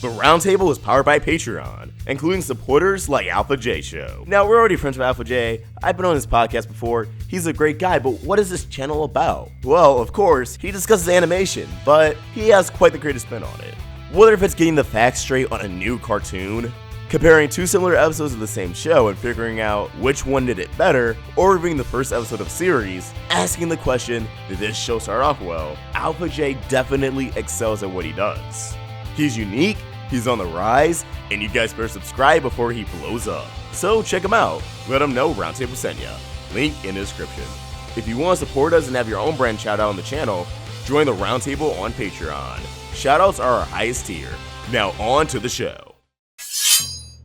The Roundtable is powered by Patreon, including supporters like Alpha J Show. Now, we're already friends with Alpha J. I've been on his podcast before. He's a great guy, but what is this channel about? Well, of course, he discusses animation, but he has quite the creative spin on it. Whether if it's getting the facts straight on a new cartoon, comparing two similar episodes of the same show and figuring out which one did it better, or reviewing the first episode of a series, asking the question, did this show start off well? Alpha J definitely excels at what he does. He's unique, he's on the rise, and you guys better subscribe before he blows up. So check him out. Let him know Roundtable sent ya. Link in the description. If you want to support us and have your own brand shout out on the channel, join the Roundtable on Patreon. Shoutouts are our highest tier. Now on to the show.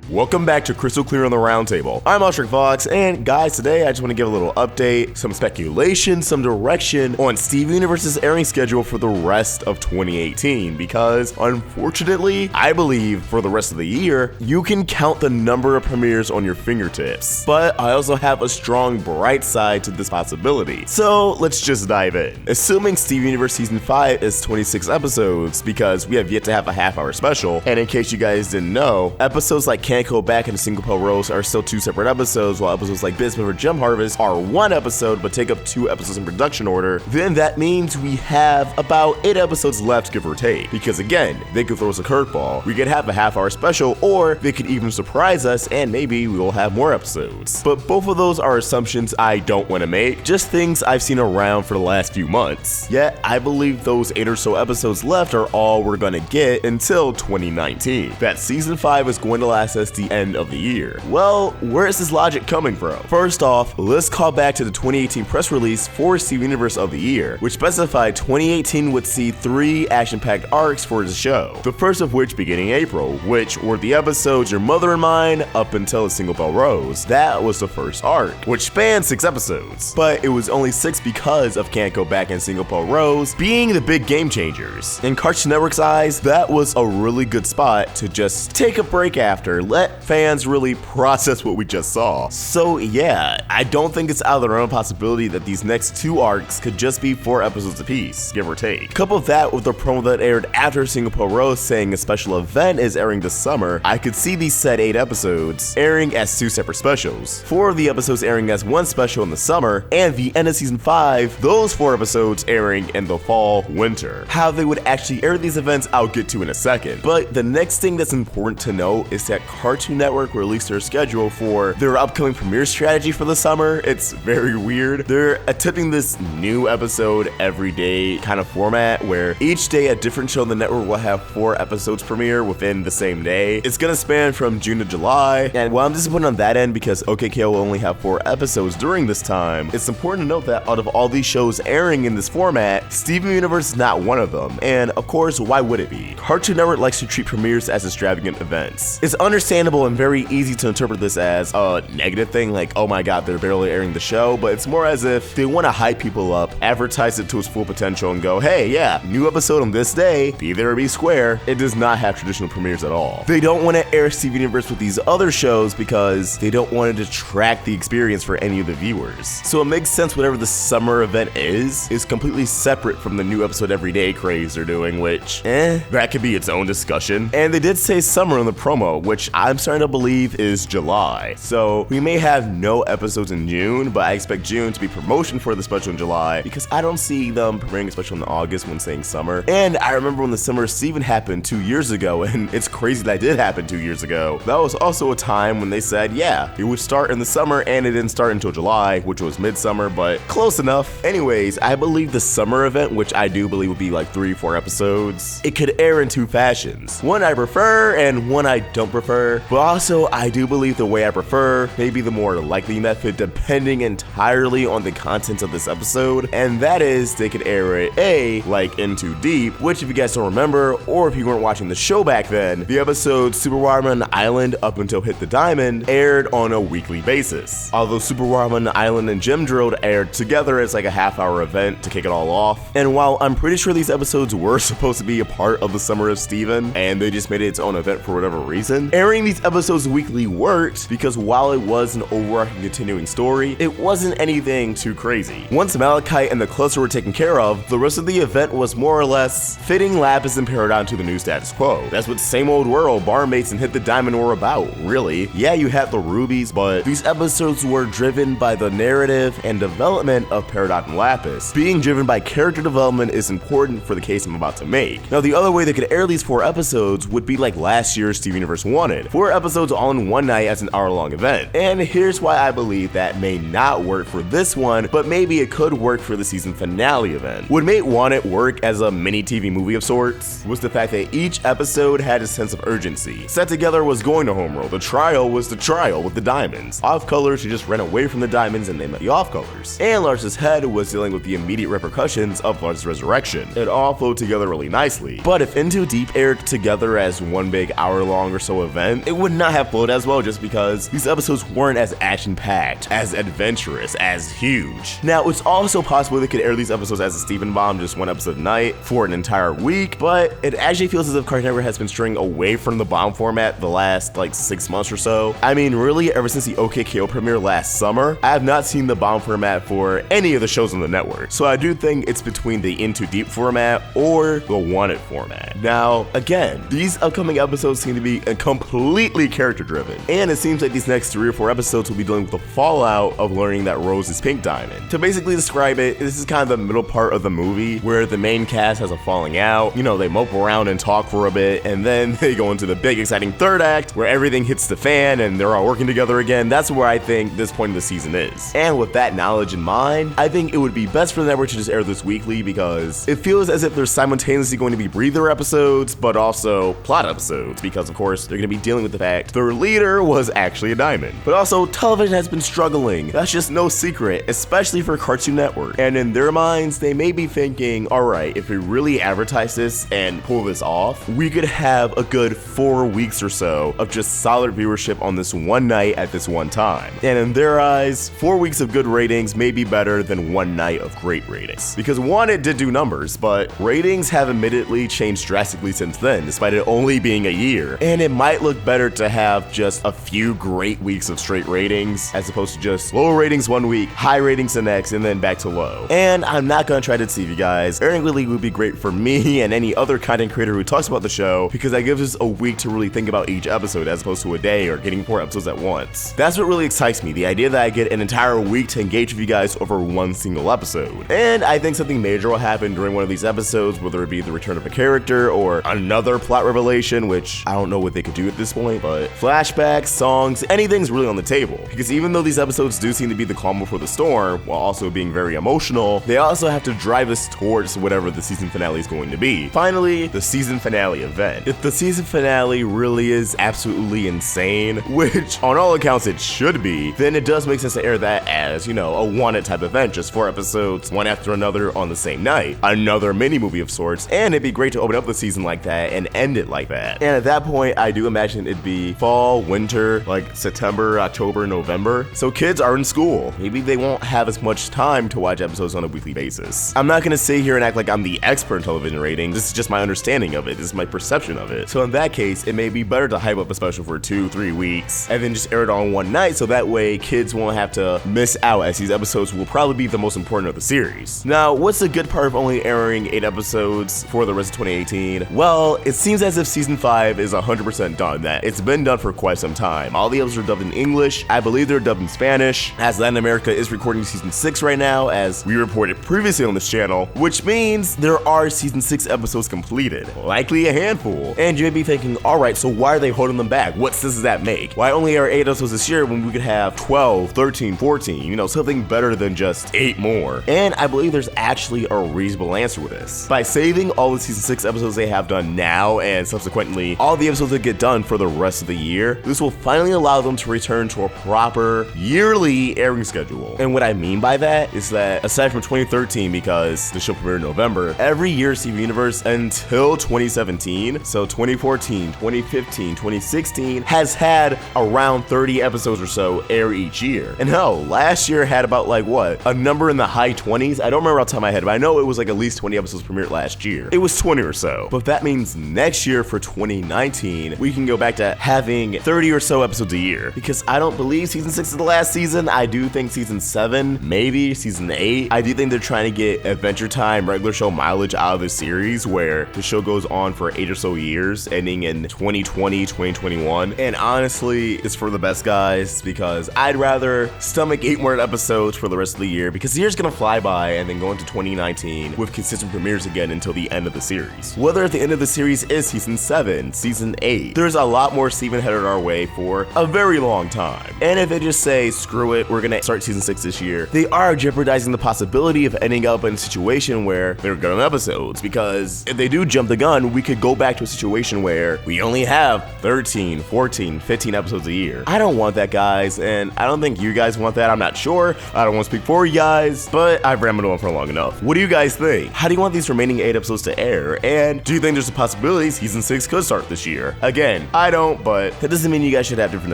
Welcome back to Crystal Clear on the Roundtable. I'm Ostrich Fox, and guys, today I just want to give a little update, some speculation, some direction on Steven Universe's airing schedule for the rest of 2018, because unfortunately, I believe for the rest of the year, you can count the number of premieres on your fingertips. But I also have a strong bright side to this possibility. So let's just dive in. Assuming Steven Universe Season 5 is 26 episodes, because we have yet to have a half-hour special, and in case you guys didn't know, episodes like Can't Go Back and Single Pell Rose are still two separate episodes, while episodes like Bismuth or Gem Harvest are one episode but take up 2 episodes in production order. Then that means we have about 8 episodes left, give or take, because again, they could throw us a curveball. We could have a half-hour special, or they could even surprise us and maybe we will have more episodes. But both of those are assumptions I don't want to make, just things I've seen around for the last few months. Yet I believe those 8 or so episodes left are all we're gonna get until 2019. That Season 5 is going to last us the end of the year. Well, where is this logic coming from? First off, let's call back to the 2018 press release for Steven Universe of the Year, which specified 2018 would see 3 action-packed arcs for the show. The first of which beginning April, which were the episodes Your Mother and Mine up until A Single Bell Rose. That was the first arc, which spanned 6 episodes. But it was only 6 because of Can't Go Back and Single Bell Rose being the big game changers. In Cartoon Network's eyes, that was a really good spot to just take a break after, let fans really process what we just saw. So yeah, I don't think it's out of the realm of possibility that these next 2 arcs could just be 4 episodes apiece, give or take. Couple that with the promo that aired after Single Pell Rose saying a special event is airing this summer, I could see these said 8 episodes airing as 2 separate specials. 4 of the episodes airing as 1 special in the summer, and the end of Season 5, those 4 episodes airing in the fall, winter. How they would actually air these events I'll get to in a second. But the next thing that's important to note is that Cartoon Network released their schedule for their upcoming premiere strategy for the summer. It's very weird. They're attempting this new episode every day kind of format where each day a different show on the network will have 4 episodes premiere within the same day. It's gonna span from June to July, and while I'm disappointed on that end because OKKO will only have 4 episodes during this time, it's important to note that out of all these shows airing in this format, Steven Universe is not one of them, and of course, why would it be? Cartoon Network likes to treat premieres as extravagant events. It's understandable and very easy to interpret this as a negative thing, like, oh my god, they're barely airing the show, but it's more as if they want to hype people up, advertise it to its full potential, and go, hey, yeah, new episode on this day, be there or be square. It does not have traditional premieres at all. They don't want to air Steven Universe with these other shows because they don't want to detract the experience for any of the viewers. So it makes sense whatever the summer event is completely separate from the new episode every day craze they're doing, which, that could be its own discussion. And they did say summer in the promo, which I'm starting to believe is July. So we may have no episodes in June, but I expect June to be promotion for the special in July because I don't see them premiering a special in August when saying summer. And I remember when the Summer of Steven happened 2 years ago, and it's crazy that did happen 2 years ago. That was also a time when they said, yeah, it would start in the summer, and it didn't start until July, which was midsummer, but close enough. Anyways, I believe the summer event, which I do believe would be like 3 or 4 episodes, it could air in 2 fashions. One I prefer and one I don't prefer, but also I do believe the way I prefer may be the more likely method depending entirely on the content of this episode, and that is they could air it like Into Deep, which if you guys don't remember, or if you weren't watching the show back then, the episode Super Watermelon Island up until Hit the Diamond aired on a weekly basis. Although Super Watermelon Island and Gem Drilled aired together as like a half-hour event to kick it all off, and while I'm pretty sure these episodes were supposed to be a part of the Summer of Steven, and they just made it its own event for whatever reason, airing Airing these episodes weekly worked because while it was an overarching continuing story, it wasn't anything too crazy. Once Malachite and the cluster were taken care of, the rest of the event was more or less fitting Lapis and Peridot to the new status quo. That's what Same Old World, Barmates, and Hit the Diamond were about, really. Yeah, you had the rubies, but these episodes were driven by the narrative and development of Peridot and Lapis. Being driven by character development is important for the case I'm about to make. Now, the other way they could air these 4 episodes would be like last year's Steven Universe wanted. 4 episodes all in one night as an hour-long event. And here's why I believe that may not work for this one, but maybe it could work for the season finale event. What made Want It work as a mini TV movie of sorts was the fact that each episode had a sense of urgency. Set Together was going to Homeworld. The trial was the trial with the diamonds. Off Color, she just ran away from the diamonds and they met the Off Colors. And Lars's head was dealing with the immediate repercussions of Lars's resurrection. It all flowed together really nicely. But if Into Deep aired together as one big hour-long or so event, it would not have flowed as well just because these episodes weren't as action-packed, as adventurous, as huge. Now, it's also possible they could air these episodes as a Steven Bomb, just one episode a night for an entire week, but it actually feels as if Cartoon Network has been straying away from the bomb format the last like 6 months or so. I mean, really, ever since the OKKO premiere last summer, I have not seen the bomb format for any of the shows on the network. So I do think it's between the Into Deep format or the Wanted format. Now, again, these upcoming episodes seem to be completely character driven, and it seems like these next 3 or 4 episodes will be dealing with the fallout of learning that Rose is Pink Diamond. To basically describe it, this is kind of the middle part of the movie where the main cast has a falling out. You know, they mope around and talk for a bit, and then they go into the big exciting third act where everything hits the fan and they're all working together again. That's where I think this point of the season is. And with that knowledge in mind, I think it would be best for the network to just air this weekly because it feels as if they're simultaneously going to be breather episodes but also plot episodes, because of course they're going to be dealing with the fact their leader was actually a diamond. But also, television has been struggling. That's just no secret, especially for Cartoon Network. And in their minds, they may be thinking, alright, if we really advertise this and pull this off, we could have a good 4 weeks or so of just solid viewership on this one night at this one time. And in their eyes, 4 weeks of good ratings may be better than one night of great ratings. Because Wanted did do numbers, but ratings have admittedly changed drastically since then, despite it only being a year. And it might look better to have just a few great weeks of straight ratings, as opposed to just low ratings one week, high ratings the next, and then back to low. And I'm not gonna try to deceive you guys. Airing weekly would be great for me and any other content creator who talks about the show, because that gives us a week to really think about each episode as opposed to a day or getting 4 episodes at once. That's what really excites me, the idea that I get an entire week to engage with you guys over one single episode. And I think something major will happen during one of these episodes, whether it be the return of a character or another plot revelation, which I don't know what they could do at this point, but flashbacks, songs, anything's really on the table. Because even though these episodes do seem to be the calm before the storm, while also being very emotional, they also have to drive us towards whatever the season finale is going to be. Finally, the season finale event. If the season finale really is absolutely insane, which on all accounts it should be, then it does make sense to air that as, you know, a Wanted type event, just 4 episodes, one after another on the same night. Another mini movie of sorts, and it'd be great to open up the season like that and end it like that. And at that point, I do imagine it'd be fall, winter, like September, October, November. So kids are in school. Maybe they won't have as much time to watch episodes on a weekly basis. I'm not gonna sit here and act like I'm the expert in television ratings. This is just my understanding of it. This is my perception of it. So in that case, it may be better to hype up a special for 2-3 weeks and then just air it on one night, so that way kids won't have to miss out, as these episodes will probably be the most important of the series. Now, what's the good part of only airing 8 episodes for the rest of 2018? Well, it seems as if season 5 is 100% done. That it's been done for quite some time. All the episodes are dubbed in English. I believe they're dubbed in Spanish, as Latin America is recording season 6 right now, as we reported previously on this channel, which means there are season 6 episodes completed, likely a handful. And you may be thinking, alright, so why are they holding them back? What sense does that make? Why only air 8 episodes this year when we could have 12, 13, 14, you know, something better than just 8 more? And I believe there's actually a reasonable answer with this. By saving all the season 6 episodes they have done now, and subsequently all the episodes that get done for the rest of the year, this will finally allow them to return to a proper yearly airing schedule. And what I mean by that is that, aside from 2013, because the show premiered in November, every year Steven Universe until 2017, so 2014, 2015, 2016, has had around 30 episodes or so air each year. And hell, last year had about like what? A number in the high 20s? I don't remember off the top of my head, but I know it was like at least 20 episodes premiered last year. It was 20 or so. But that means next year for 2019, we can go back back to having 30 or so episodes a year, because I don't believe season 6 is the last season. I do think season 7, maybe season 8. I do think they're trying to get Adventure Time regular show mileage out of the series, where the show goes on for 8 or so years, ending in 2020, 2021. And honestly, it's for the best, guys, because I'd rather stomach 8 more episodes for the rest of the year, because the year's gonna fly by, and then go into 2019 with consistent premieres again until the end of the series. Whether at the end of the series is season 7, season 8, there's a lot more Steven headed our way for a very long time. And if they just say, screw it, we're gonna start season 6 this year, they are jeopardizing the possibility of ending up in a situation where they're good on episodes, because if they do jump the gun, we could go back to a situation where we only have 13, 14, 15 episodes a year. I don't want that, guys, and I don't think you guys want that. I'm not sure. I don't want to speak for you guys, but I've rambled on for long enough. What do you guys think? How do you want these remaining 8 episodes to air? And do you think there's a possibility season 6 could start this year? Again, I don't, but that doesn't mean you guys should have different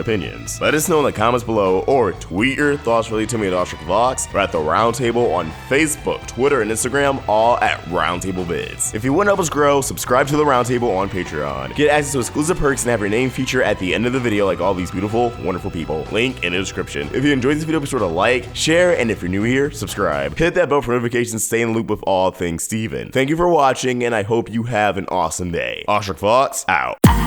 opinions. Let us know in the comments below, or tweet your thoughts really to me at OstricVlogs, or at the Roundtable on Facebook, Twitter, and Instagram, all at Roundtable Vids. If you want to help us grow, subscribe to the Roundtable on Patreon. Get access to exclusive perks and have your name featured at the end of the video like all these beautiful, wonderful people. Link in the description. If you enjoyed this video, be sure to like, share, and if you're new here, subscribe. Hit that bell for notifications, stay in the loop with all things Steven. Thank you for watching, and I hope you have an awesome day. OstricVlogs out.